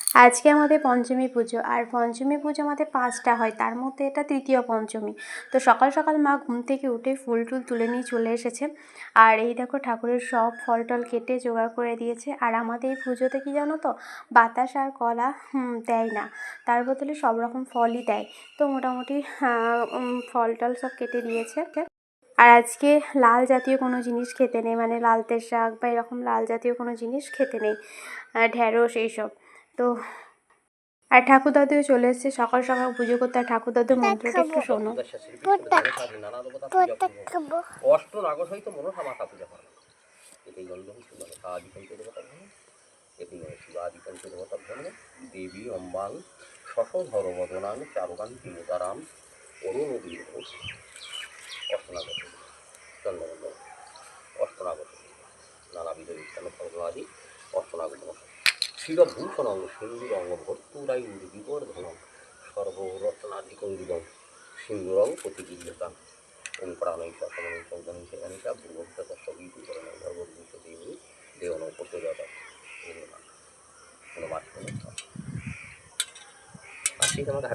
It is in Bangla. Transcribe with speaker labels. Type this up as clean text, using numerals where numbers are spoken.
Speaker 1: আজকে আমাদের পঞ্চমী পুজো, আর পঞ্চমী পুজো আমাদের 5টা হয়, তার মধ্যে এটা তৃতীয় পঞ্চমী। তো সকাল সকাল মা ঘুম থেকে উঠে ফুল টুল তুলে নিয়ে চলে এসেছে। আর এই দেখো ঠাকুরের সব ফল টল কেটে জোগাড় করে দিয়েছে। আর আমাদের এই পুজোতে কি জানো তো, বাতাস আর কলা দেয় না, তার বদলে সব রকম ফলই দেয়। তো মোটামুটি ফল টল সব কেটে দিয়েছে। আর আজকে লাল জাতীয় কোনো জিনিস খেতে নেই, মানে লালতের শাক বা এরকম লাল জাতীয় কোনো জিনিস খেতে নেই, ঢ্যাঁড়স এইসব। তো আর ঠাকুর দাদুও চলে এসেছে সকাল সকাল পুজো করতে। আর ঠাকুর দাদুর মন্ত্রটা একটু শোনো।
Speaker 2: দেবী অম্বাং শশধর বদনাং চারুকান্তি মুদারাম অরুণবীর অষ্টনাগত চন্দ্রমন্ডল অষ্টনাগত নানাবিধ বিজ্ঞান ফলবাদী অষ্টনাগত শিরভূষণং সিন্দুরং ভর্তুরাই বিবর্ধনং সর্বরত্নাধিকৈরিদং সিন্দুরং প্রতিবিদ্যতাম ওম প্রাণৈ সমন চন্দনী সেনানিকা ভূভক্ত সবীকরণ ধর্মবিশ্ব দেবী দেবন প্রচোদতা কোনো মাছ কোনো আসি তোমাদের